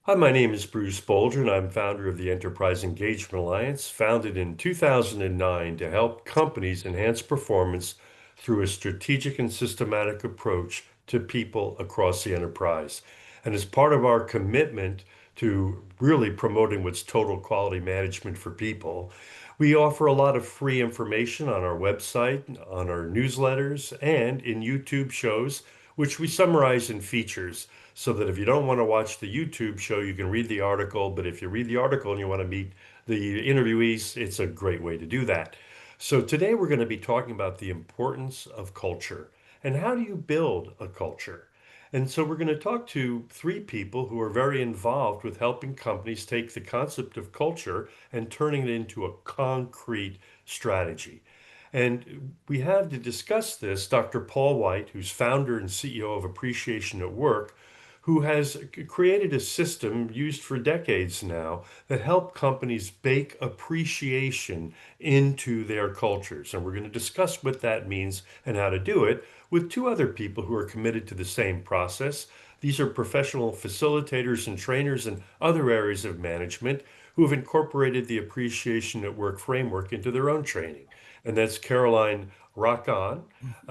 Hi, my name is Bruce Bolger, and I'm founder of the Enterprise Engagement Alliance, founded in 2009 to help companies enhance performance through a strategic and systematic approach to people across the enterprise. And as part of our commitment to really promoting what's total quality management for people, we offer a lot of free information on our website, on our newsletters, and in YouTube shows, which we summarize in features so that if you don't want to watch the YouTube show, you can read the article. But if you read the article and you want to meet the interviewees, it's a great way to do that. So today we're going to be talking about the importance of culture and how do you build a culture. And so we're going to talk to three people who are very involved with helping companies take the concept of culture and turning it into a concrete strategy. And we have to discuss this Dr. Paul White, who's founder and CEO of Appreciation at Work, who has created a system used for decades now that help companies bake appreciation into their cultures. And we're going to discuss what that means and how to do it with two other people who are committed to the same process. These are professional facilitators and trainers in other areas of management who have incorporated the Appreciation at Work framework into their own training. And that's Caroline Racon.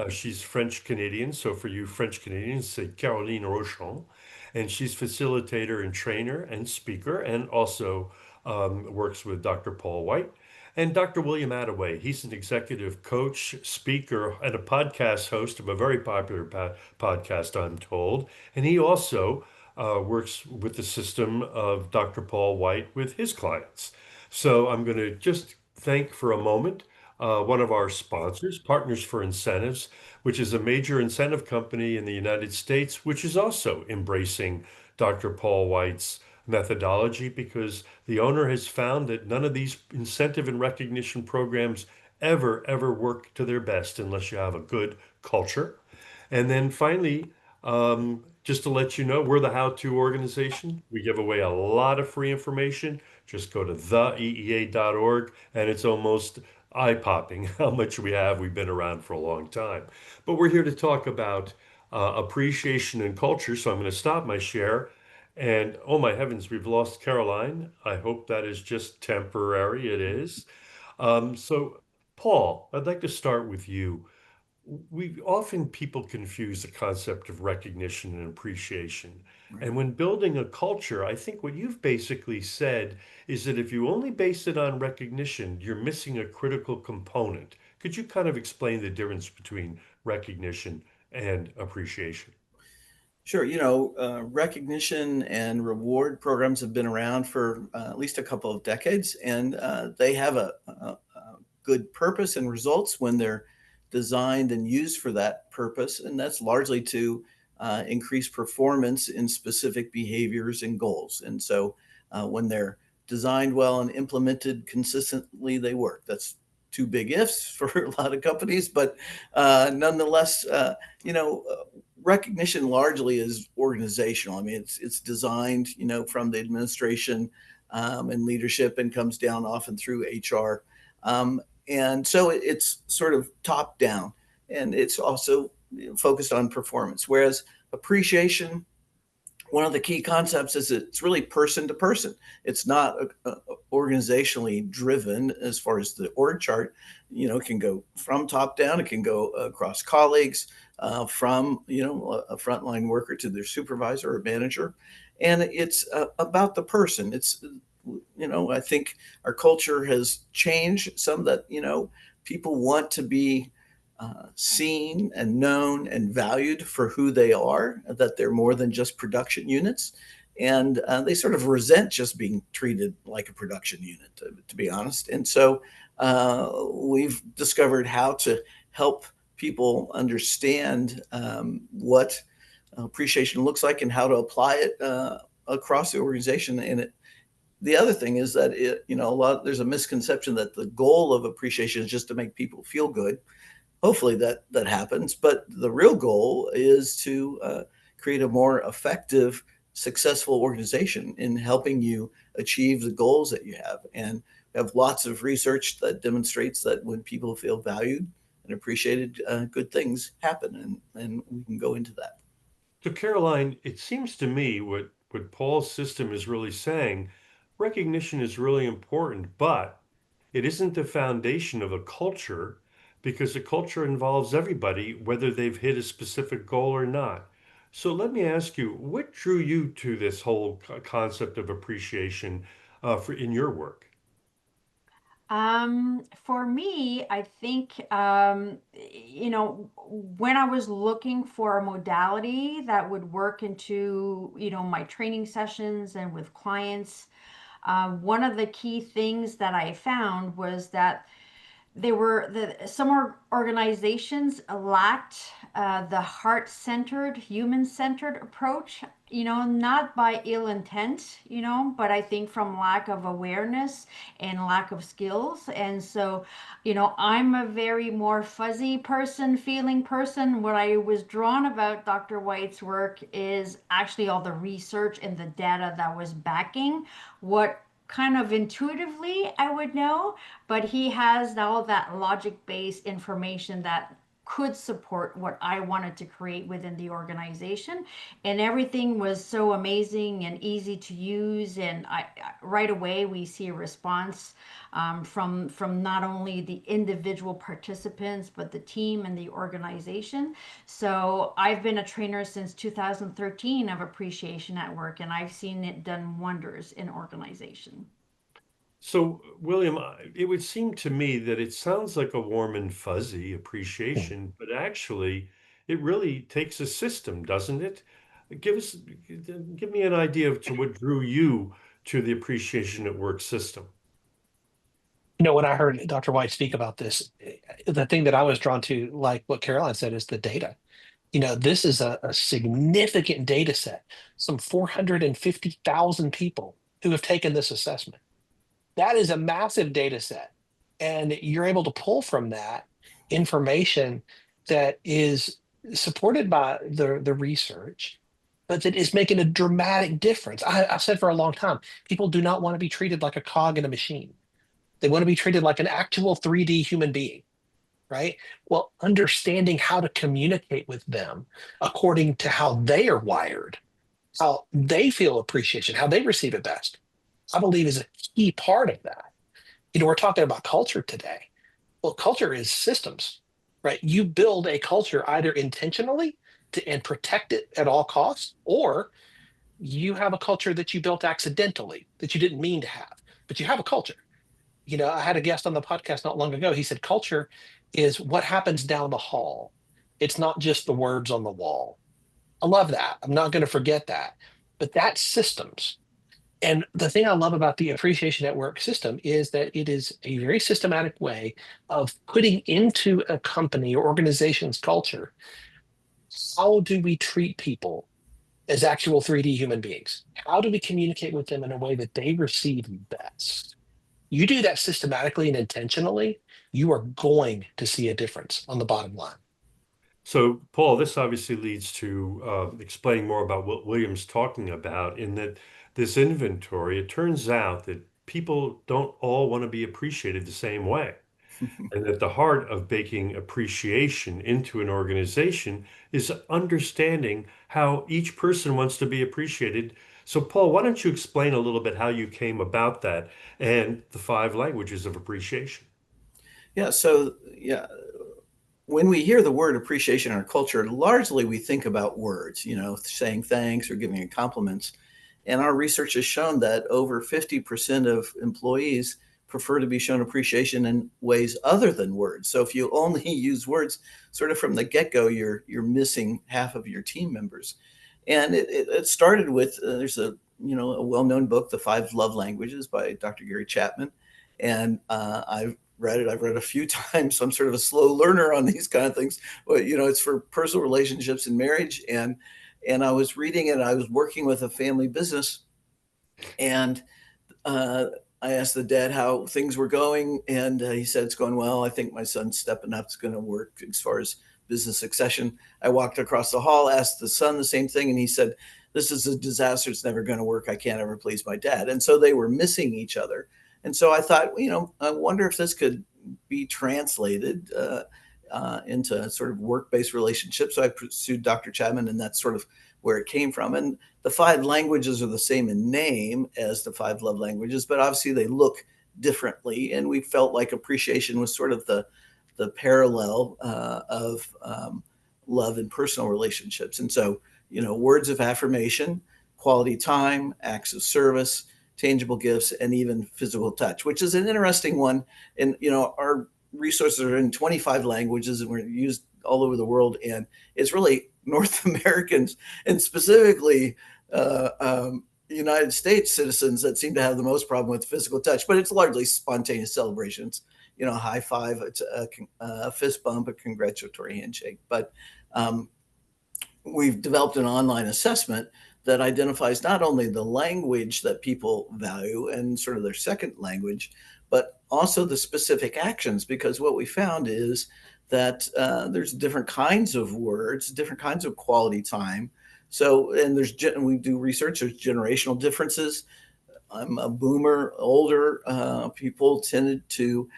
She's French Canadian, so for you French Canadians, say Caroline Rochon. And she's facilitator and trainer and speaker, and also works with Dr. Paul White. And Dr. William Attaway, he's an executive coach, speaker, and a podcast host of a very popular podcast, I'm told. And he also works with the system of Dr. Paul White with his clients. So I'm going to just thank for a moment one of our sponsors, Partners for Incentives, which is a major incentive company in the United States, which is also embracing Dr. Paul White's methodology because the owner has found that none of these incentive and recognition programs ever work to their best unless you have a good culture. And then finally, just to let you know, we're the how-to organization. We give away a lot of free information. Just go to theeea.org, and it's almost eye-popping how much we have. We've been around for a long time. But we're here to talk about appreciation and culture, so I'm going to stop my share. And oh my heavens, we've lost Caroline. I hope that is just temporary. It is. So, Paul, I'd like to start with you. We often people confuse the concept of recognition and appreciation. Right. And when building a culture, I think what you've basically said is that if you only base it on recognition, you're missing a critical component. Could you kind of explain the difference between recognition and appreciation? Sure. Recognition and reward programs have been around for at least a couple of decades, and they have a good purpose and results when they're designed and used for that purpose. And that's largely to increase performance in specific behaviors and goals. And so when they're designed well and implemented consistently, they work. That's two big ifs for a lot of companies, but nonetheless, you know, uh, recognition largely is organizational. I mean, it's designed, from the administration and leadership, and comes down often through HR, and so it's sort of top down, and it's also focused on performance. Whereas appreciation, one of the key concepts is it's really person to person. It's not organizationally driven as far as the org chart. It can go from top down. It can go across colleagues, from a frontline worker to their supervisor or manager, and it's about the person. It's I think our culture has changed some, that people want to be seen and known and valued for who they are, that they're more than just production units. And they sort of resent just being treated like a production unit, to be honest. And so we've discovered how to help people understand what appreciation looks like and how to apply it across the organization. The other thing is that there's a misconception that the goal of appreciation is just to make people feel good. Hopefully that happens, but the real goal is to create a more effective, successful organization in helping you achieve the goals that you have. And we have lots of research that demonstrates that when people feel valued and appreciated, good things happen, and we can go into that. So, Caroline, it seems to me what what Paul's system is really saying, recognition is really important, but it isn't the foundation of a culture because a culture involves everybody, whether they've hit a specific goal or not. So let me ask you, what drew you to this whole concept of appreciation in your work? For me, I think, when I was looking for a modality that would work into, my training sessions and with clients, one of the key things that I found was that some organizations lacked the heart-centered, human-centered approach, not by ill intent, but I think from lack of awareness and lack of skills. And so, I'm a very more fuzzy person, feeling person. What I was drawn about Dr. White's work is actually all the research and the data that was backing what kind of intuitively I would know, but he has all that logic-based information that could support what I wanted to create within the organization. And everything was so amazing and easy to use. And right away we see a response from not only the individual participants, but the team and the organization. So I've been a trainer since 2013 of appreciation at work, and I've seen it done wonders in organization. So, William, it would seem to me that it sounds like a warm and fuzzy Hmm. appreciation, but actually, it really takes a system, doesn't it? Give me an idea of to what drew you to the appreciation at work system. When I heard Dr. White speak about this, the thing that I was drawn to, like what Caroline said, is the data. This is a significant data set, some 450,000 people who have taken this assessment. That is a massive data set. And you're able to pull from that information that is supported by the research, but that is making a dramatic difference. I've said for a long time, people do not want to be treated like a cog in a machine. They want to be treated like an actual 3D human being, right? Well, understanding how to communicate with them according to how they are wired, how they feel appreciation, how they receive it best, I believe is a key part of that. We're talking about culture today. Well, culture is systems, right? You build a culture either intentionally and protect it at all costs, or you have a culture that you built accidentally that you didn't mean to have, but you have a culture. I had a guest on the podcast not long ago. He said culture is what happens down the hall. It's not just the words on the wall. I love that. I'm not going to forget that. But that's systems. And the thing I love about the appreciation at work system is that it is a very systematic way of putting into a company or organization's culture, how do we treat people as actual 3D human beings? How do we communicate with them in a way that they receive best? You do that systematically and intentionally, you are going to see a difference on the bottom line. So, Paul, this obviously leads to explaining more about what William's talking about in that this inventory, it turns out that people don't all want to be appreciated the same way. And at the heart of baking appreciation into an organization is understanding how each person wants to be appreciated. So, Paul, why don't you explain a little bit how you came about that and the five languages of appreciation? Yeah. So, yeah, when we hear the word appreciation in our culture, largely we think about words, saying thanks or giving compliments. And our research has shown that over 50% of employees prefer to be shown appreciation in ways other than words. So if you only use words sort of from the get-go, you're missing half of your team members. And it started with there's a well-known book, The Five Love Languages by Dr. Gary Chapman. And I've read it. I've read a few times. So I'm sort of a slow learner on these kind of things. But it's for personal relationships and marriage. And I was reading it. I was working with a family business, and uh, I asked the dad how things were going, and he said it's going well. I think my son's stepping up. It's going to work as far as business succession. I walked across the hall, asked the son the same thing, and he said, "This is a disaster. It's never going to work. I can't ever please my dad." And so they were missing each other. And so I thought, I wonder if this could be translated into sort of work-based relationships. So I pursued Dr. Chapman, and that's sort of where it came from. And the five languages are the same in name as the five love languages, but obviously they look differently. And we felt like appreciation was sort of the parallel of love and personal relationships. And so, words of affirmation, quality time, acts of service, tangible gifts, and even physical touch, which is an interesting one. And, our resources are in 25 languages and we're used all over the world. And it's really North Americans and specifically United States citizens that seem to have the most problem with physical touch, but it's largely spontaneous celebrations. High five, it's a fist bump, a congratulatory handshake. But we've developed an online assessment that identifies not only the language that people value and sort of their second language, but also the specific actions. Because what we found is that there's different kinds of words, different kinds of quality time. So, and we do research, there's generational differences. I'm a boomer, older people tended to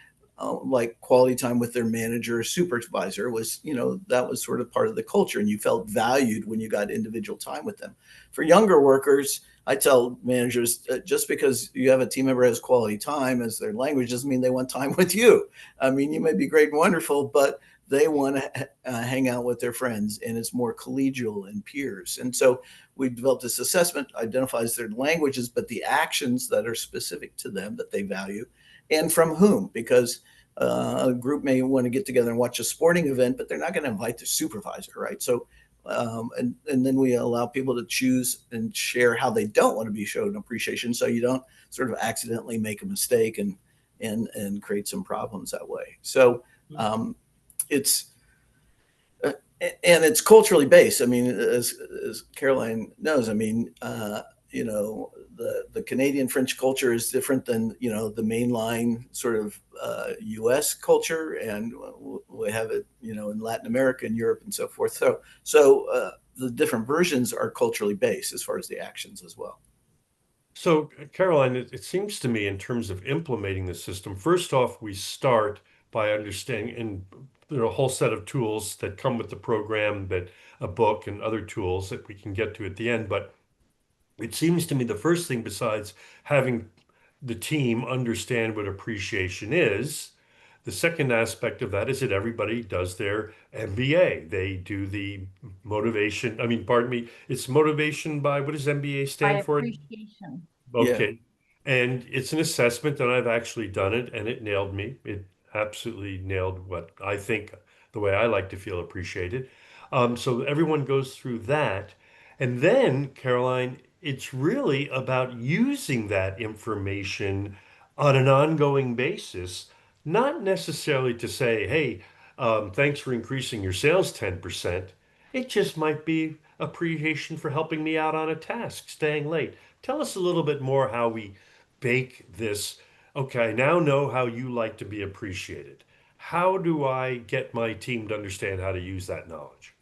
like quality time with their manager or supervisor was, that was sort of part of the culture, and you felt valued when you got individual time with them. For younger workers, I tell managers, just because you have a team member who has quality time as their language doesn't mean they want time with you. I mean, you may be great and wonderful, but they want to hang out with their friends, and it's more collegial and peers. And so we developed this assessment, identifies their languages, but the actions that are specific to them that they value, and from whom, because a group may want to get together and watch a sporting event, but they're not going to invite their supervisor, right? So, and then we allow people to choose and share how they don't want to be shown appreciation, so you don't sort of accidentally make a mistake and create some problems that way. So it's and it's culturally based. I mean, as Caroline knows, I mean, the Canadian French culture is different than the mainline sort of U.S. culture, and we have it in Latin America and Europe and so forth. So the different versions are culturally based as far as the actions as well. So, Caroline, it seems to me in terms of implementing the system, first off, we start by understanding, and there are a whole set of tools that come with the program, that a book and other tools that we can get to at the end. But it seems to me the first thing, besides having the team understand what appreciation is, the second aspect of that is that everybody does their MBA. They do the motivation. I mean, pardon me, it's motivation by, what does MBA By stand for? appreciation. Yeah. Okay. And it's an assessment, and I've actually done it, and it nailed me. It absolutely nailed what I think, the way I like to feel appreciated. So everyone goes through that. And then, Caroline, it's really about using that information on an ongoing basis, not necessarily to say, hey, thanks for increasing your sales 10%. It just might be appreciation for helping me out on a task, staying late. Tell us a little bit more how we bake this. Okay, I now know how you like to be appreciated. How do I get my team to understand how to use that knowledge?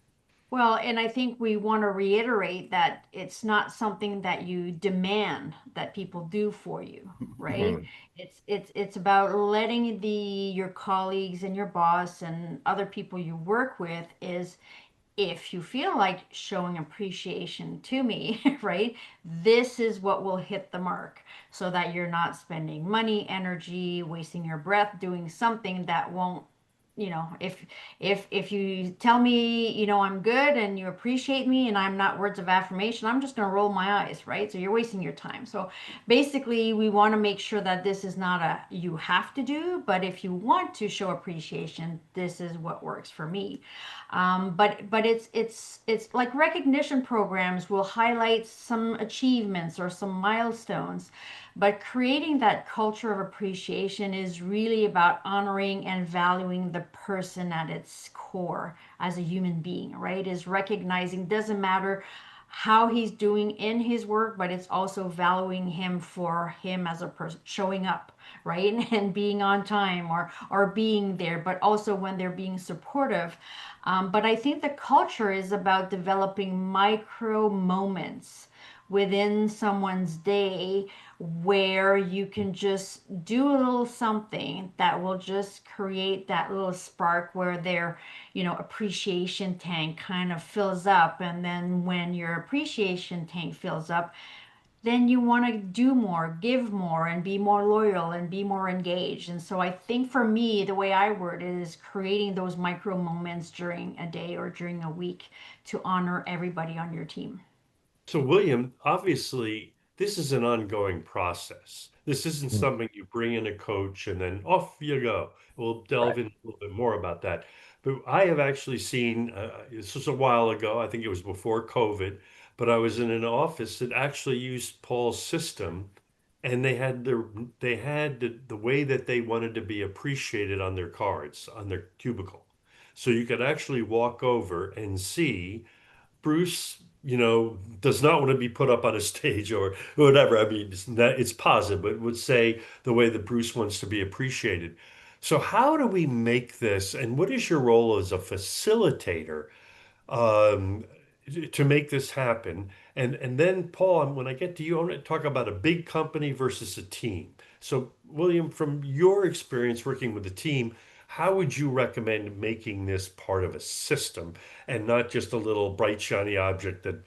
Well, and I think we want to reiterate that it's not something that you demand that people do for you, right? Right. It's about letting your colleagues and your boss and other people you work with is, if you feel like showing appreciation to me, right, this is what will hit the mark, so that you're not spending money, energy, wasting your breath doing something that won't, if you tell me, I'm good and you appreciate me and I'm not words of affirmation, I'm just going to roll my eyes, right? So you're wasting your time. So basically, we want to make sure that this is not a you have to do, but if you want to show appreciation, this is what works for me. But it's like recognition programs will highlight some achievements or some milestones, but creating that culture of appreciation is really about honoring and valuing the person at its core as a human being, right? Is recognizing, doesn't matter how he's doing in his work, but it's also valuing him for him as a person, showing up, right, and being on time or being there, but also when they're being supportive. But I think the culture is about developing micro moments within someone's day where you can just do a little something that will just create that little spark where their, appreciation tank kind of fills up. And then when your appreciation tank fills up, then you want to do more, give more, and be more loyal and be more engaged. And so I think for me, the way I word it is creating those micro moments during a day or during a week to honor everybody on your team. So, William, obviously, this is an ongoing process. This isn't Mm. something you bring in a coach and then off you go. We'll delve Right. in a little bit more about that. But I have actually seen, this was a while ago, I think it was before COVID, but I was in an office that actually used Paul's system, and they had the way that they wanted to be appreciated on their cards, on their cubicle. So you could actually walk over and see Bruce, does not want to be put up on a stage or whatever. I mean, it's positive, but would say the way that Bruce wants to be appreciated. So, how do we make this, and what is your role as a facilitator um, to make this happen? And then, Paul, when I get to you, I want to talk about a big company versus a team. So, William, from your experience working with a team, how would you recommend making this part of a system and not just a little bright, shiny object that,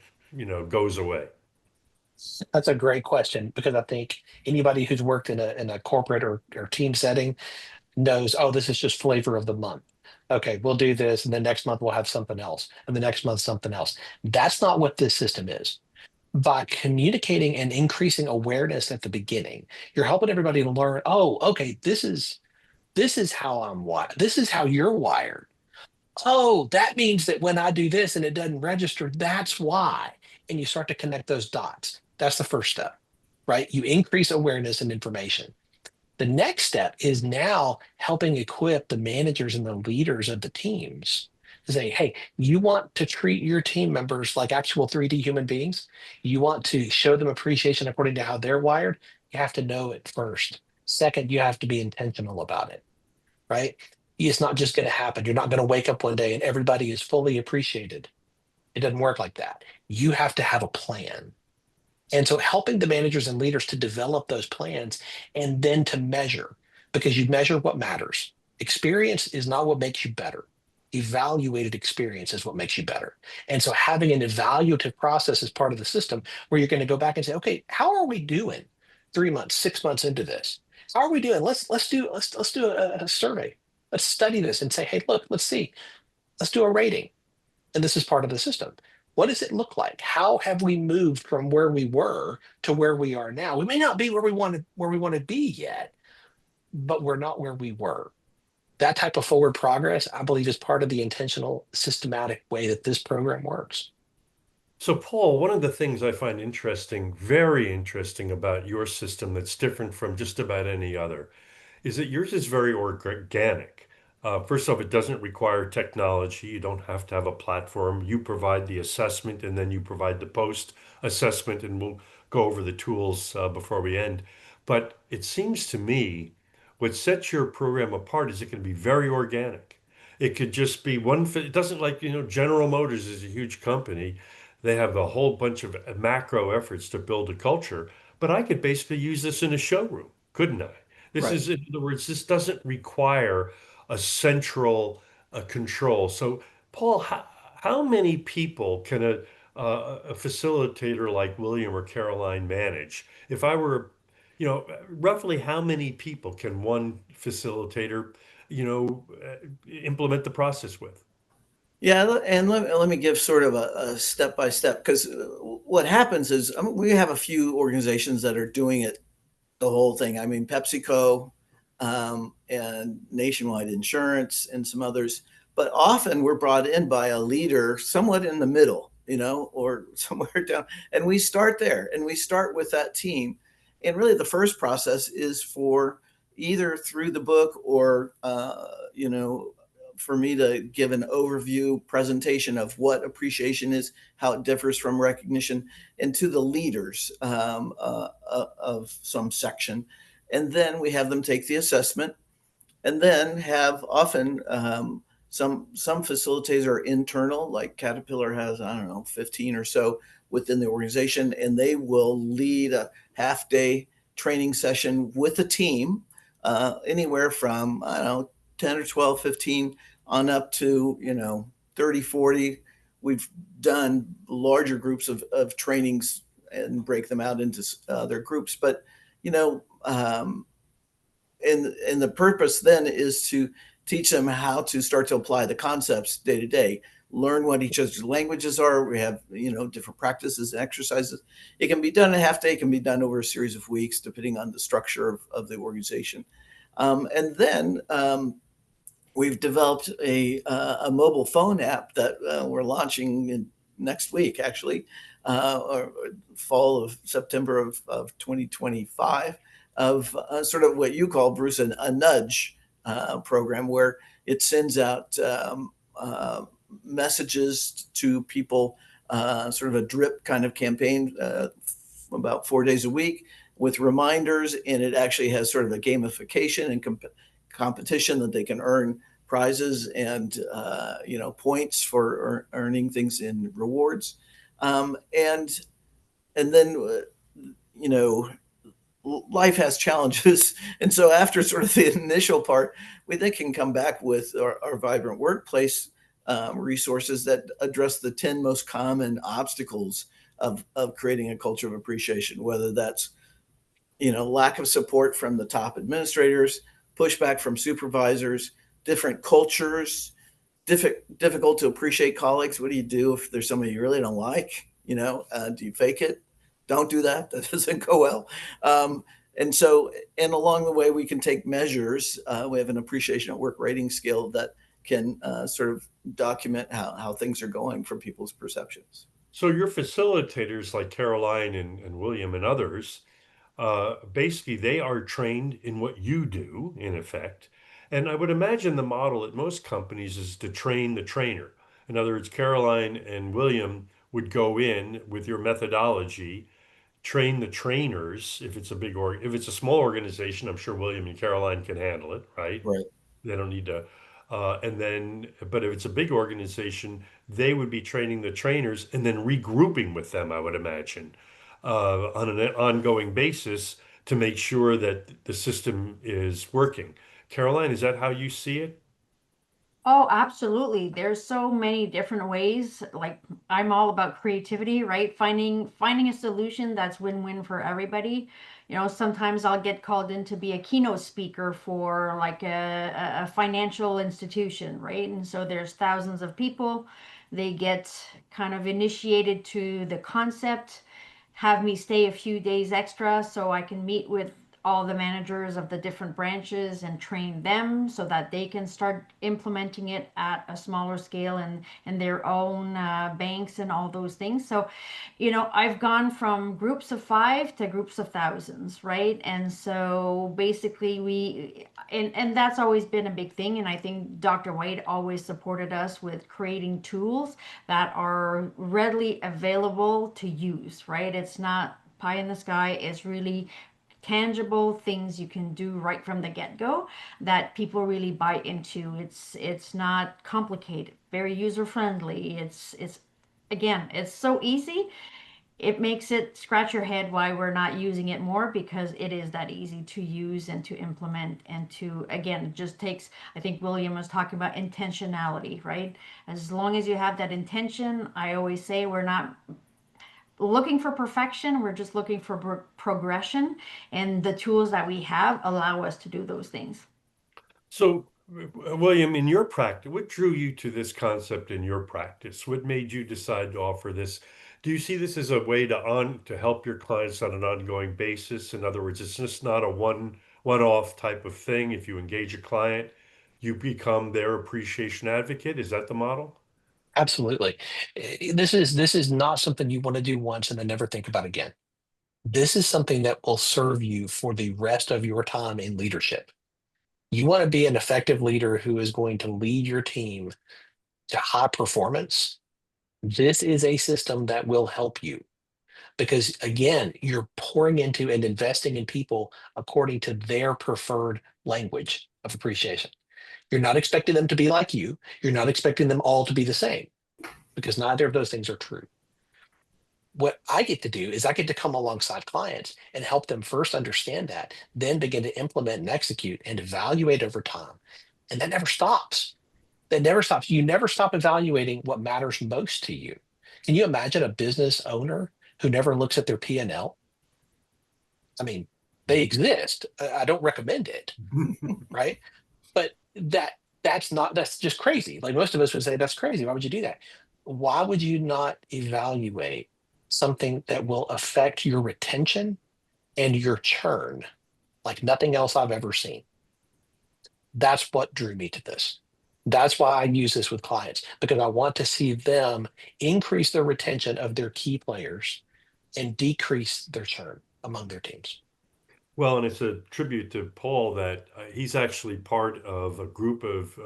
goes away? That's a great question because I think anybody who's worked in a corporate or team setting knows, oh, this is just flavor of the month. Okay, we'll do this, and the next month we'll have something else, and the next month something else. That's not what this system is. By communicating and increasing awareness at the beginning, you're helping everybody to learn, oh, okay, this is how I'm wired. This is how you're wired. Oh, that means that when I do this and it doesn't register, that's why. And you start to connect those dots. That's the first step, right? You increase awareness and information. The next step is now helping equip the managers and the leaders of the teams to say, hey, you want to treat your team members like actual 3D human beings? You want to show them appreciation according to how they're wired? You have to know it first. Second, you have to be intentional about it, right? It's not just going to happen. You're not going to wake up one day and everybody is fully appreciated. It doesn't work like that. You have to have a plan. And so helping the managers and leaders to develop those plans and then to measure, because you measure what matters. Experience is not what makes you better. Evaluated experience is what makes you better. And so having an evaluative process is part of the system where you're going to go back and say, okay, how are we doing 3 months, 6 months into this? How are we doing? Let's do a survey. Let's study this and say, hey, look, let's see. Let's do a rating, and this is part of the system. What does it look like? How have we moved from where we were to where we are now? We may not be where we want to be yet, but we're not where we were. That type of forward progress, I believe, is part of the intentional, systematic way that this program works. So, Paul, one of the things I find interesting, very interesting about your system that's different from just about any other, is that yours is very organic. First off, it doesn't require technology. You don't have to have a platform. You provide the assessment and then you provide the post assessment, and we'll go over the tools before we end. But it seems to me what sets your program apart is it can be very organic. It could just be one fit. It doesn't like, General Motors is a huge company. They have a whole bunch of macro efforts to build a culture, but I could basically use this in a showroom, couldn't I? This Right. is, in other words, this doesn't require a central control. So, Paul, how many people can a facilitator like William or Caroline manage? If I were, roughly how many people can one facilitator, implement the process with? Yeah, and let me give sort of a step by step, because what happens is, I mean, we have a few organizations that are doing it the whole thing. I mean, PepsiCo, and Nationwide Insurance and some others. But often we're brought in by a leader somewhat in the middle, or somewhere down. And we start there and we start with that team. And really, the first process is for either through the book or, for me to give an overview presentation of what appreciation is, how it differs from recognition, and to the leaders of some section. And then we have them take the assessment, and then have often some facilitators are internal, like Caterpillar has, I don't know, 15 or so, within the organization, and they will lead a half-day training session with a team, anywhere from, I don't know, 10 or 12, 15 on up to, 30, 40. We've done larger groups of trainings and break them out into other groups. But, you know, and the purpose then is to teach them how to start to apply the concepts day to day, learn what each other's languages are. We have, different practices and exercises. It can be done in a half day. It can be done over a series of weeks, depending on the structure of the organization. And then we've developed a mobile phone app that we're launching next week, actually, or fall of September of 2025, of sort of what you call, Bruce, a nudge program, where it sends out messages to people, sort of a drip kind of campaign, about 4 days a week, with reminders. And it actually has sort of a gamification and competition that they can earn prizes and points for earning things in rewards. And then life has challenges. And so after sort of the initial part, we then can come back with our vibrant workplace resources that address the 10 most common obstacles of creating a culture of appreciation, whether that's, lack of support from the top administrators, pushback from supervisors, different cultures, difficult to appreciate colleagues. What do you do if there's somebody you really don't like? Do you fake it? Don't do that. That doesn't go well. And along the way, we can take measures. We have an appreciation at work rating scale that can sort of document how things are going from people's perceptions. So your facilitators like Caroline and William and others, basically they are trained in what you do, in effect. And I would imagine the model at most companies is to train the trainer. In other words, Caroline and William would go in with your methodology, train the trainers. If it's if it's a small organization, I'm sure William and Caroline can handle it, right? Right. They don't need to. But if it's a big organization, they would be training the trainers and then regrouping with them, I would imagine, on an ongoing basis to make sure that the system is working. Caroline, is that how you see it? Oh, absolutely. There's so many different ways. Like, I'm all about creativity, right? Finding a solution that's win-win for everybody. Sometimes I'll get called in to be a keynote speaker for like a financial institution, right? And so there's thousands of people. They get kind of initiated to the concept, have me stay a few days extra so I can meet with all the managers of the different branches and train them so that they can start implementing it at a smaller scale and their own banks and all those things. So, I've gone from groups of 5 to groups of thousands, right? And so basically and that's always been a big thing. And I think Dr. White always supported us with creating tools that are readily available to use, right? It's not pie in the sky. It's really tangible things you can do right from the get-go that people really buy into. It's not complicated, very user friendly. It's again, it's so easy. It makes it scratch your head why we're not using it more, because it is that easy to use and to implement and to, again, it just takes, I think William was talking about intentionality, right? As long as you have that intention, I always say we're not looking for perfection. We're just looking for progression, and the tools that we have allow us to do those things. So, William, in your practice, what drew you to this concept in your practice? What made you decide to offer this? Do you see this as a way to help your clients on an ongoing basis? In other words, it's just not a one-off type of thing. If you engage a client, you become their appreciation advocate. Is that the model? Absolutely. This is not something you want to do once and then never think about again. This is something that will serve you for the rest of your time in leadership. You want to be an effective leader who is going to lead your team to high performance. This is a system that will help you because, again, you're pouring into and investing in people according to their preferred language of appreciation. You're not expecting them to be like you. You're not expecting them all to be the same because neither of those things are true. What I get to do is I get to come alongside clients and help them first understand that, then begin to implement and execute and evaluate over time. And that never stops. That never stops. You never stop evaluating what matters most to you. Can you imagine a business owner who never looks at their P&L? I mean, they exist. I don't recommend it, right? But that's just crazy. Like most of us would say, that's crazy. Why would you do that? Why would you not evaluate something that will affect your retention and your churn like nothing else I've ever seen? That's what drew me to this. That's why I use this with clients, because I want to see them increase their retention of their key players and decrease their churn among their teams. Well, and it's a tribute to Paul that he's actually part of a group of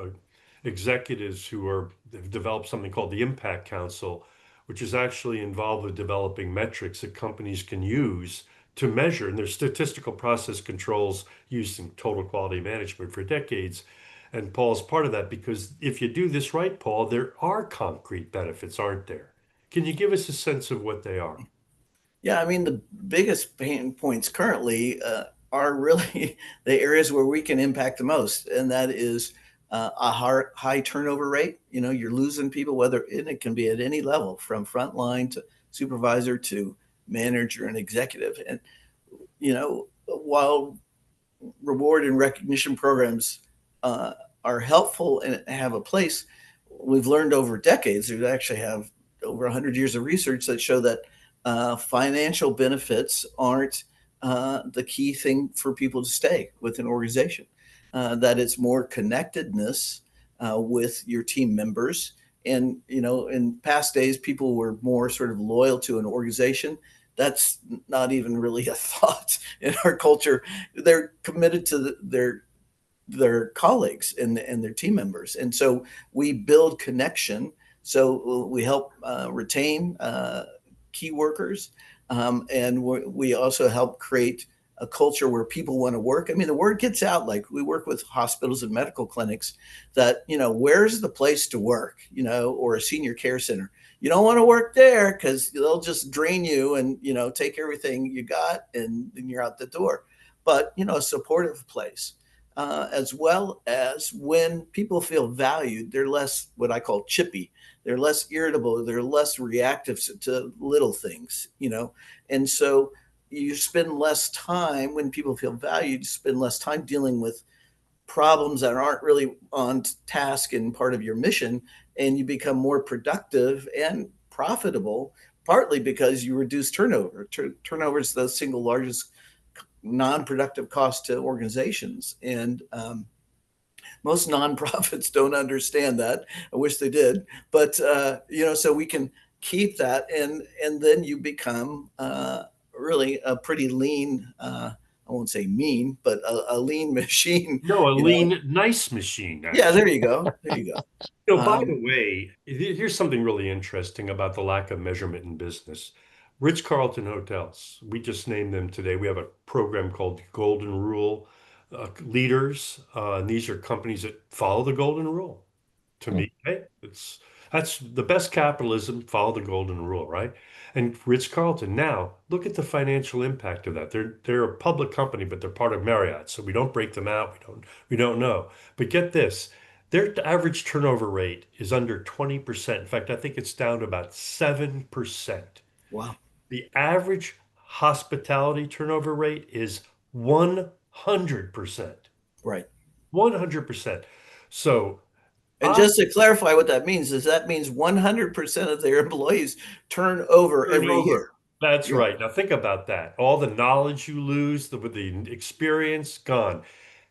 executives who have developed something called the Impact Council, which is actually involved with developing metrics that companies can use to measure. And there's statistical process controls used in total quality management for decades. And Paul's part of that because if you do this right, Paul, there are concrete benefits, aren't there? Can you give us a sense of what they are? Yeah, I mean, the biggest pain points currently are really the areas where we can impact the most, and that is a high turnover rate. You know, you're losing people, and it can be at any level, from frontline to supervisor to manager and executive. And you know, while reward and recognition programs are helpful and have a place, we've learned over decades. We actually have over 100 years of research that show that financial benefits aren't the key thing for people to stay with an organization. That it's more connectedness with your team members. And you know, in past days, people were more sort of loyal to an organization. That's not even really a thought in our culture. They're committed to their colleagues and their team members, and so we build connection. So we help retain key workers, and we also help create a culture where people want to work. I mean, the word gets out. Like, we work with hospitals and medical clinics that, you know, where's the place to work, you know, or a senior care center. You don't want to work there because they'll just drain you and, you know, take everything you got, and then you're out the door. But, you know, a supportive place. As well as when people feel valued, they're less what I call chippy. They're less irritable. They're less reactive to little things, you know. And so you spend less time when people feel valued. You spend less time dealing with problems that aren't really on task and part of your mission, and you become more productive and profitable. Partly because you reduce turnover. Turnover is the single largest non-productive cost to organizations, and most nonprofits don't understand that. I wish they did, but you know, so we can keep that, and then you become really a pretty lean. I won't say mean, but a lean machine. No, a You know. lean, nice machine, Yeah, actually. there you go. There you go. By the Um, way, here's something really interesting about the lack of measurement in business. Ritz-Carlton hotels, we just named them today. We have a program called Golden Rule Leaders, and these are companies that follow the Golden Rule. To Hmm. me, hey, that's the best capitalism. Follow the Golden Rule, right? And Ritz-Carlton. Now, look at the financial impact of that. They're a public company, but they're part of Marriott, so we don't break them out. We don't know. But get this. Their average turnover rate is under 20%. In fact, I think it's down to about 7%. wow. The average hospitality turnover rate is 100%. Right. 100%. So And I just to clarify what that means, is that means 100% of their employees turn over turn every over. year. That's Yeah. right. Now think about that. All the knowledge you lose, the experience gone,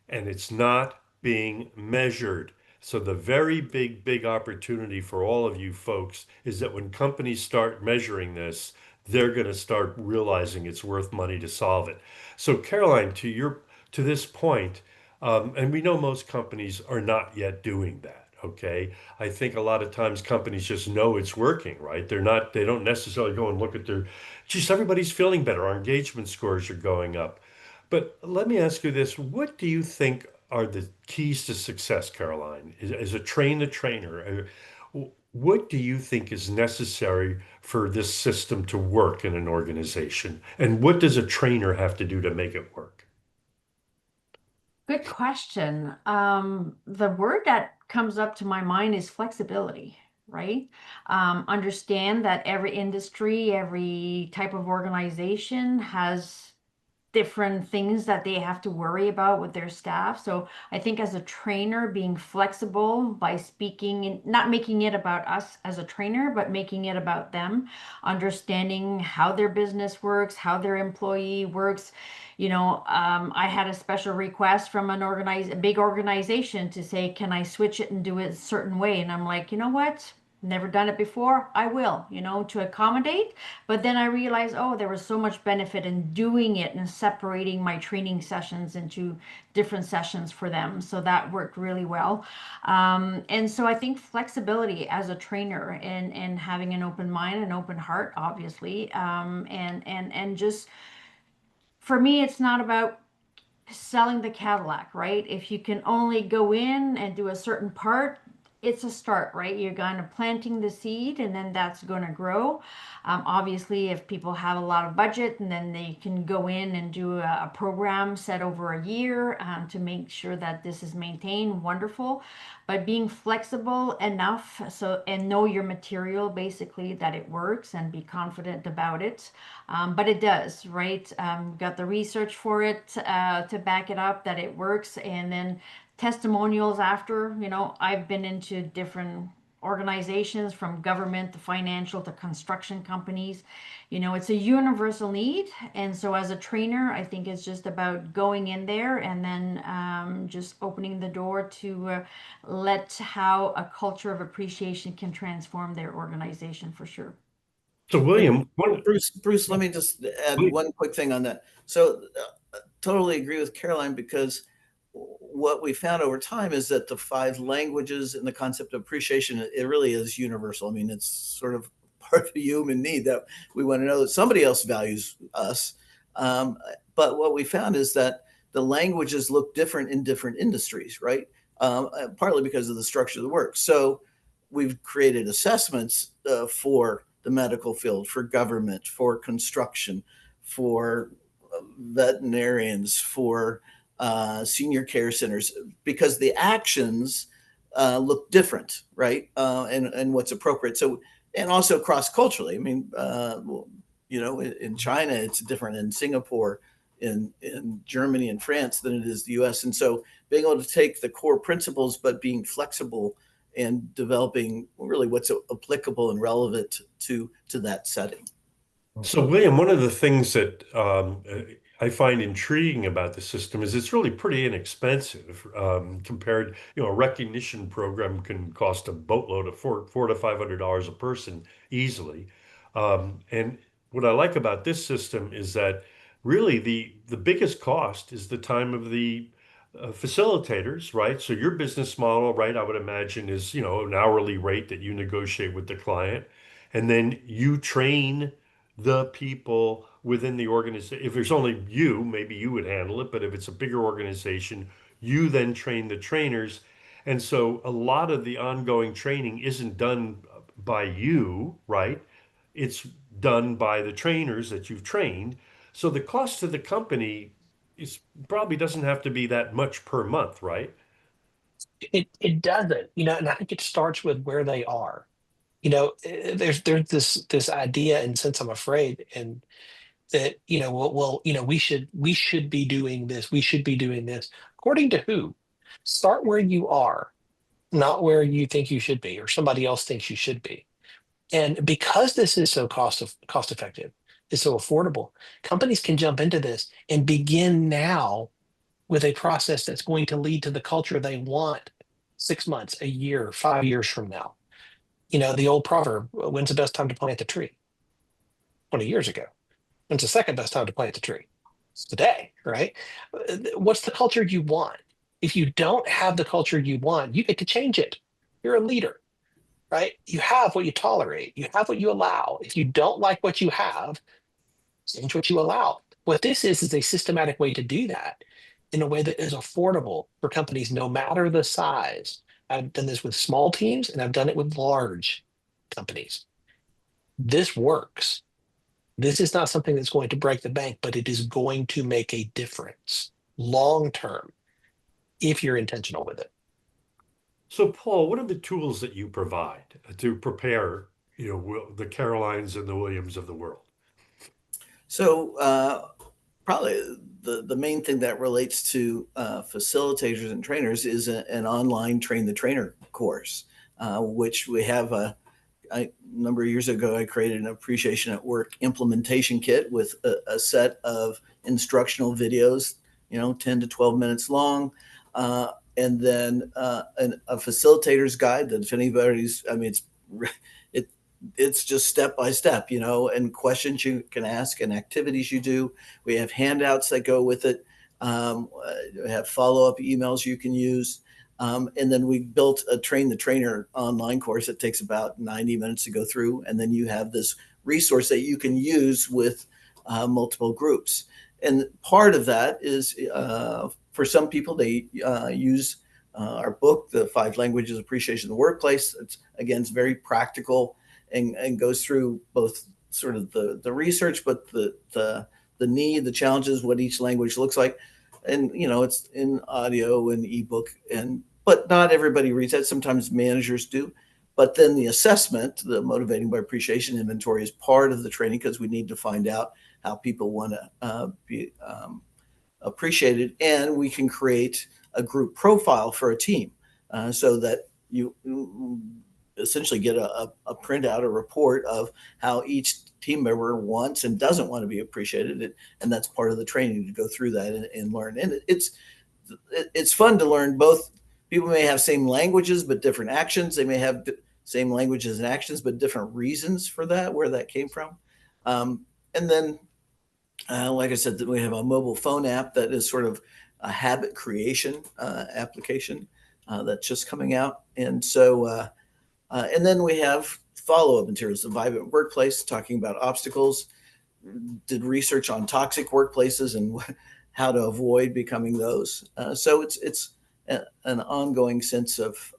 and it's not being measured. So the very big opportunity for all of you folks is that when companies start measuring this, they're going to start realizing it's worth money to solve it. So Caroline, to this point, and we know most companies are not yet doing that. Okay. I think a lot of times companies just know it's working, right? They don't necessarily go and look at just everybody's feeling better. Our engagement scores are going up. But let me ask you this. What do you think are the keys to success, Caroline? Is a train the trainer? what do you think is necessary for this system to work in an organization? And what does a trainer have to do to make it work? Good question. The word that comes up to my mind is flexibility, right? Understand that every industry, every type of organization has different things that they have to worry about with their staff. So I think as a trainer, being flexible by speaking and not making it about us as a trainer, but making it about them, understanding how their business works, how their employee works. I had a special request from a big organization to say, can I switch it and do it a certain way? And I'm like, you know what? Never done it before. I will, to accommodate. But then I realized, oh, there was so much benefit in doing it and separating my training sessions into different sessions for them. So that worked really well. And so I think flexibility as a trainer and having an open mind and open heart, obviously, and just for me, it's not about selling the Cadillac, right? If you can only go in and do a certain part, it's a start, right? You're kind of planting the seed and then that's going to grow. Obviously, if people have a lot of budget and then they can go in and do a program set over a year to make sure that this is maintained, wonderful. But being flexible enough so and know your material basically that it works and be confident about it. But it does, right? Got the research for it to back it up that it works, and then testimonials after. I've been into different organizations from government to financial to construction companies. It's a universal need. And so as a trainer, I think it's just about going in there and then just opening the door to let how a culture of appreciation can transform their organization for sure. So, And William, Bruce, let me just add one quick thing on that. So totally agree with Caroline, because what we found over time is that the five languages and the concept of appreciation, it really is universal. I mean, it's sort of part of the human need that we want to know that somebody else values us. But what we found is that the languages look different in different industries, right? Partly because of the structure of the work. So we've created assessments for the medical field, for government, for construction, for veterinarians, for senior care centers, because the actions look different, right? And what's appropriate. So, and also cross culturally. I mean, in China, it's different. In Singapore, in Germany and France than it is the U.S. And so, being able to take the core principles, but being flexible and developing really what's applicable and relevant to that setting. So, William, one of the things that I find intriguing about the system is it's really pretty inexpensive compared. A recognition program can cost a boatload of four to $500 a person easily. And what I like about this system is that really the biggest cost is the time of the facilitators, right? So your business model, right, I would imagine is, an hourly rate that you negotiate with the client, and then you train the people within the organization. If there's only you, maybe you would handle it, but if it's a bigger organization, you then train the trainers. And so a lot of the ongoing training isn't done by you, right? It's done by the trainers that you've trained. So the cost to the company is probably doesn't have to be that much per month, right? It doesn't, and I think it starts with where they are. There's this idea, and since I'm afraid, and that we should be doing this, we should be doing this. According to who? Start where you are, not where you think you should be, or somebody else thinks you should be. And because this is so cost effective, it's so affordable, companies can jump into this and begin now with a process that's going to lead to the culture they want 6 months, a year, 5 years from now. The old proverb, when's the best time to plant the tree? 20 years ago. When's the second best time to plant the tree? It's today, right? What's the culture you want? If you don't have the culture you want, you get to change it. You're a leader, right? You have what you tolerate, you have what you allow. If you don't like what you have, change what you allow. What this is a systematic way to do that in a way that is affordable for companies, no matter the size. I've done this with small teams and I've done it with large companies. This works. This is not something that's going to break the bank, but it is going to make a difference long term if you're intentional with it. So, Paul, what are the tools that you provide to prepare, the Carolines and the Williams of the world? So probably the main thing that relates to facilitators and trainers is an online train the trainer course, which we have a number of years ago. I created an appreciation at work implementation kit with a set of instructional videos, 10 to 12 minutes long. And then a facilitator's guide that if anybody's, I mean, it, it's just step by step, and questions you can ask and activities you do. We have handouts that go with it. We have follow-up emails you can use. And then we built a train the trainer online course that takes about 90 minutes to go through. And then you have this resource that you can use with multiple groups. And part of that is for some people, they use our book, The 5 Languages of Appreciation in the Workplace. It's very practical and goes through both sort of the research, but the need, the challenges, what each language looks like. And it's in audio and ebook, but not everybody reads that. Sometimes managers do. But then the assessment, the motivating by appreciation inventory, is part of the training because we need to find out how people want to be appreciated, and we can create a group profile for a team so that you essentially get a printout, a report of how each team member wants and doesn't want to be appreciated, and that's part of the training to go through that and learn. And it's fun to learn. Both people may have same languages but different actions. They may have same languages and actions but different reasons for that, where that came from. And then like I said, we have a mobile phone app that is sort of a habit creation application that's just coming out. And so, and then we have follow-up materials, the Vibrant Workplace, talking about obstacles, did research on toxic workplaces and how to avoid becoming those. So it's an ongoing sense of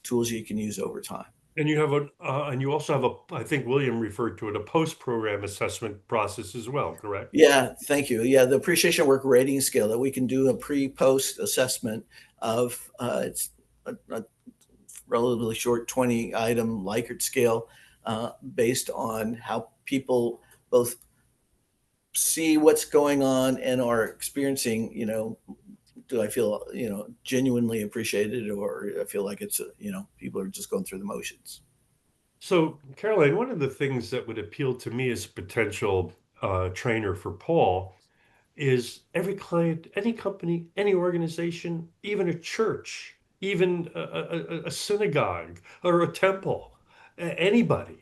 tools you can use over time. And you also have I think William referred to it, a post-program assessment process as well, correct? Yeah, thank you. Yeah, the appreciation work rating scale that we can do a pre-post assessment of. It's a relatively short 20-item Likert scale based on how people both see what's going on and are experiencing. Do I feel genuinely appreciated, or I feel like it's people are just going through the motions. So, Caroline, one of the things that would appeal to me as a potential trainer for Paul is every client, any company, any organization, even a church, even a synagogue or a temple, anybody,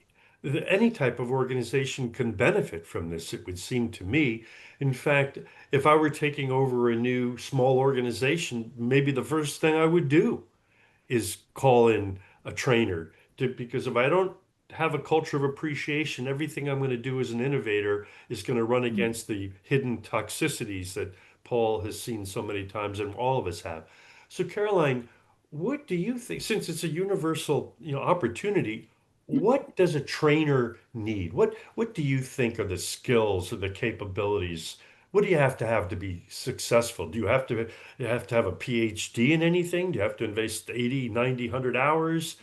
any type of organization can benefit from this, it would seem to me. In fact, if I were taking over a new small organization, maybe the first thing I would do is call in a trainer because if I don't have a culture of appreciation, everything I'm going to do as an innovator is going to run against the hidden toxicities that Paul has seen so many times and all of us have. So Caroline, what do you think, since it's a universal, opportunity, what does a trainer need? What do you think are the skills or the capabilities? What do you have to be successful? Do you have to have a PhD in anything? Do you have to invest 80, 90, 100 hours?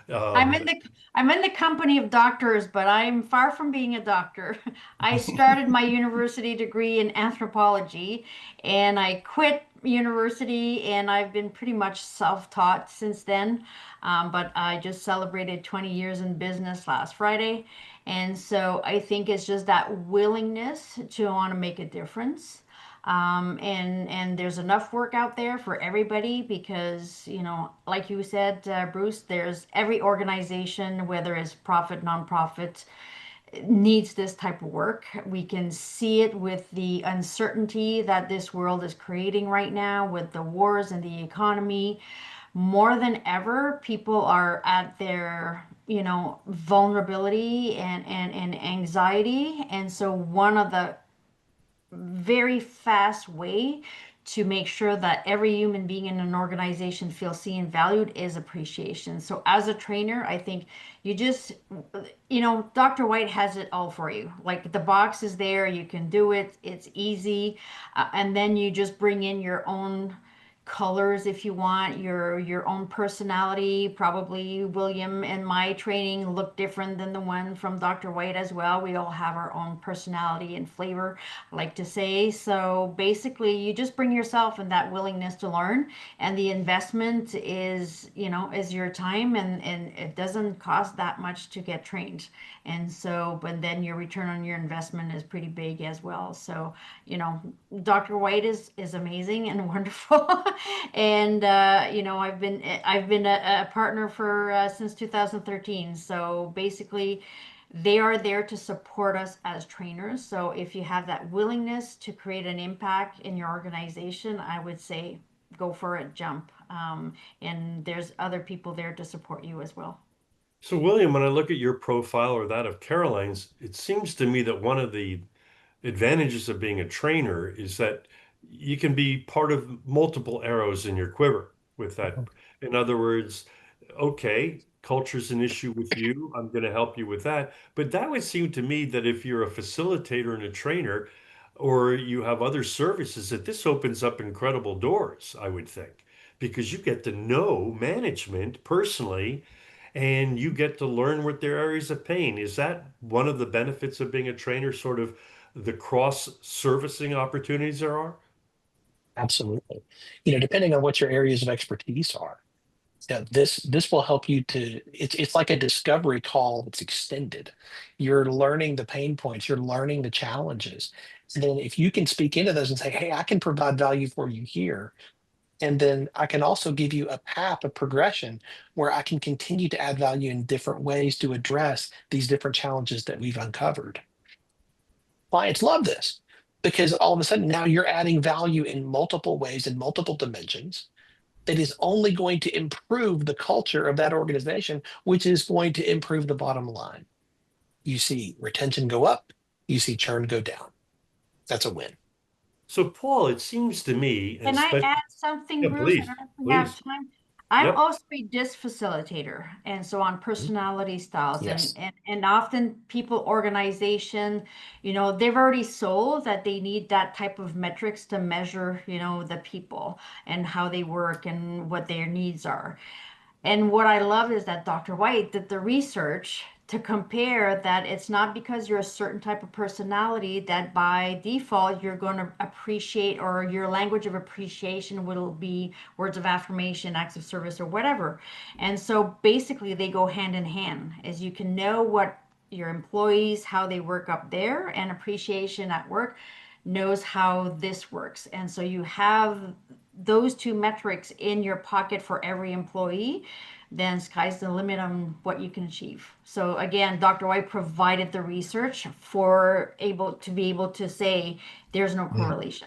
I'm in Um, the I'm in the company of doctors, but I'm far from being a doctor. I started my university degree in anthropology, and I quit university, and I've been pretty much self-taught since then. But I just celebrated 20 years in business last Friday, and so I think it's just that willingness to want to make a difference. And there's enough work out there for everybody because, like you said, Bruce, there's every organization, whether it's profit, nonprofit, needs this type of work. We can see it with the uncertainty that this world is creating right now with the wars and the economy. More than ever, people are at their, vulnerability and anxiety. And so one of the very fast way to make sure that every human being in an organization feels seen and valued is appreciation. So as a trainer, I think you just, Dr. White has it all for you. Like the box is there, you can do it, it's easy. And then you just bring in your own colors if you want, your own personality. Probably William and my training look different than the one from Dr. White as well. We all have our own personality and flavor, I like to say. So basically you just bring yourself and that willingness to learn, and the investment is your time, and it doesn't cost that much to get trained. And so, but then your return on your investment is pretty big as well. So, Dr. White is amazing and wonderful. And I've been a partner for since 2013. So basically, they are there to support us as trainers. So if you have that willingness to create an impact in your organization, I would say go for it, jump. And there's other people there to support you as well. So, William, when I look at your profile or that of Caroline's, it seems to me that one of the advantages of being a trainer is that you can be part of multiple arrows in your quiver with that. In other words, okay, culture's an issue with you. I'm going to help you with that. But that would seem to me that if you're a facilitator and a trainer, or you have other services, that this opens up incredible doors, I would think, because you get to know management personally and you get to learn what their areas of pain. Is that one of the benefits of being a trainer, sort of the cross servicing opportunities there are? Absolutely. Depending on what your areas of expertise are, this will help you to, it's like a discovery call that's extended. You're learning the pain points, you're learning the challenges. And then if you can speak into those and say, hey, I can provide value for you here. And then I can also give you a path of progression where I can continue to add value in different ways to address these different challenges that we've uncovered. Clients love this because all of a sudden now you're adding value in multiple ways, in multiple dimensions, that is only going to improve the culture of that organization, which is going to improve the bottom line. You see retention go up, you see churn go down. That's a win. So, Paul, it seems to me, and Can I especially, add something, yeah, Bruce? I please, don't know if we have please. time. I'm Yep. also a disc facilitator, and so on personality styles, and Yes. and often people, organization, they've already sold that they need that type of metrics to measure, the people and how they work and what their needs are. And what I love is that Dr. White did the research to compare that it's not because you're a certain type of personality that by default you're going to appreciate, or your language of appreciation will be words of affirmation, acts of service, or whatever. And so basically they go hand in hand, as you can know what your employees, how they work up there, and appreciation at work knows how this works. And so you have those two metrics in your pocket for every employee, then sky's the limit on what you can achieve. So again, Dr. White provided the research for be able to say there's no Mm. correlation.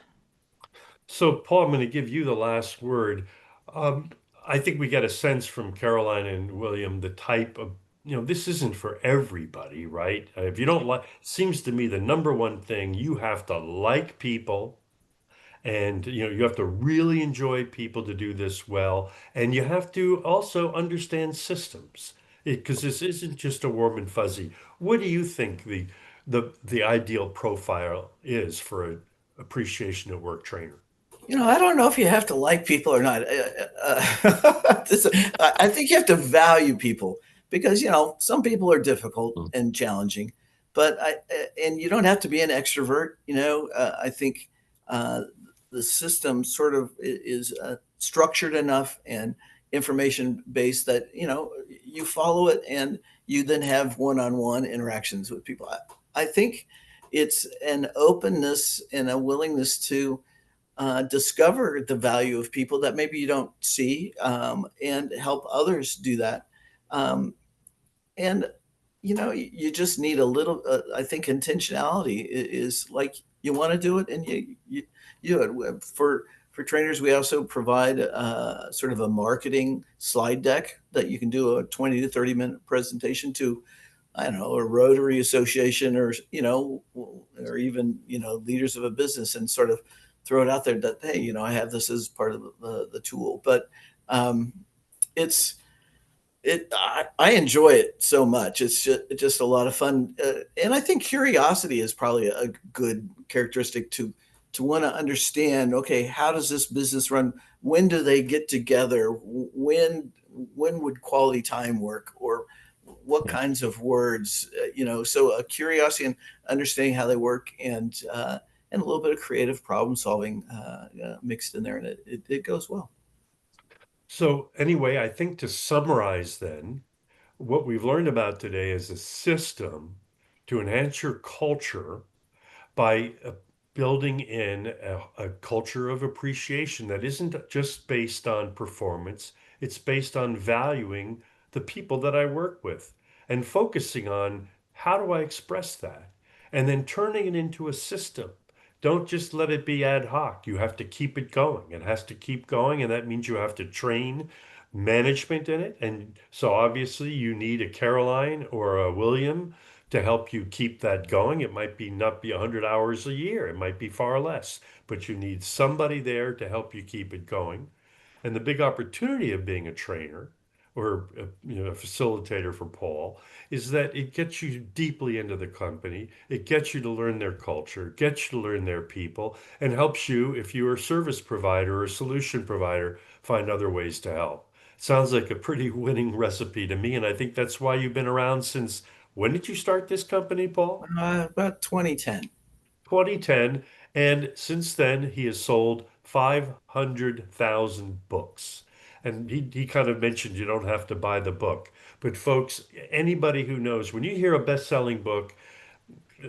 So, Paul, I'm going to give you the last word. Um, I think we get a sense from Caroline and William the type of, this isn't for everybody, right? If you don't like, seems to me the number one thing, you have to like people, and you have to really enjoy people to do this well, and you have to also understand systems, because this isn't just a warm and fuzzy. What do you think the ideal profile is for an appreciation at work trainer? I don't know if you have to like people or not. I think you have to value people because, some people are difficult Mm. and challenging, but and you don't have to be an extrovert. I think the system sort of is structured enough and information based that, you follow it and you then have one-on-one interactions with people. I think it's an openness and a willingness to discover the value of people that maybe you don't see, and help others do that. Um, and you just need a little. I think intentionality is like you want to do it, and you do it. For trainers, we also provide sort of a marketing slide deck that you can do a 20 to 30-minute presentation to. I don't know, a Rotary Association, or or even leaders of a business, and sort of throw it out there that, hey, you know, I have this as part of the tool. But um, it's I enjoy it so much. It's just a lot of fun, and I think curiosity is probably a good characteristic to want to understand. Okay, how does this business run? When do they get together? When would quality time work, or what Yeah. kinds of words? You know, so a curiosity and understanding how they work, and a little bit of creative problem solving mixed in there, and it goes well. So anyway, I think to summarize then, what we've learned about today is a system to enhance your culture by building in a culture of appreciation that isn't just based on performance, it's based on valuing the people that I work with and focusing on how do I express that and then turning it into a system. Don't just let it be ad hoc. You have to keep it going. It has to keep going, and that means you have to train management in it. And so obviously you need a Caroline or a William to help you keep that going. It might be not be 100 hours a year, it might be far less, but you need somebody there to help you keep it going. And the big opportunity of being a trainer or a facilitator for Paul is that it gets you deeply into the company. It gets you to learn their culture, gets you to learn their people, and helps you, if you're a service provider or a solution provider, find other ways to help. Sounds like a pretty winning recipe to me, and I think that's why you've been around since when did you start this company, Paul? About 2010. 2010. And since then, he has sold 500,000 books. And he kind of mentioned you don't have to buy the book. But folks, anybody who knows, when you hear a best-selling book,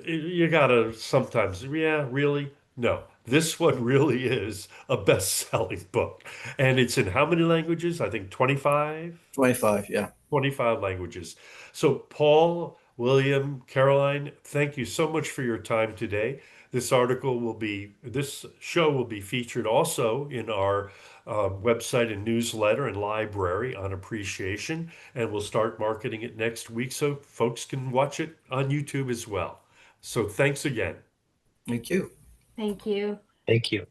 you gotta sometimes, yeah, really? No, this one really is a best-selling book. And it's in how many languages? I think 25? 25, yeah. 25 languages. So, Paul, William, Caroline, thank you so much for your time today. This show will be featured also in our website and newsletter and library on appreciation, and we'll start marketing it next week so folks can watch it on YouTube as well. So, thanks again. Thank you. Thank you. Thank you.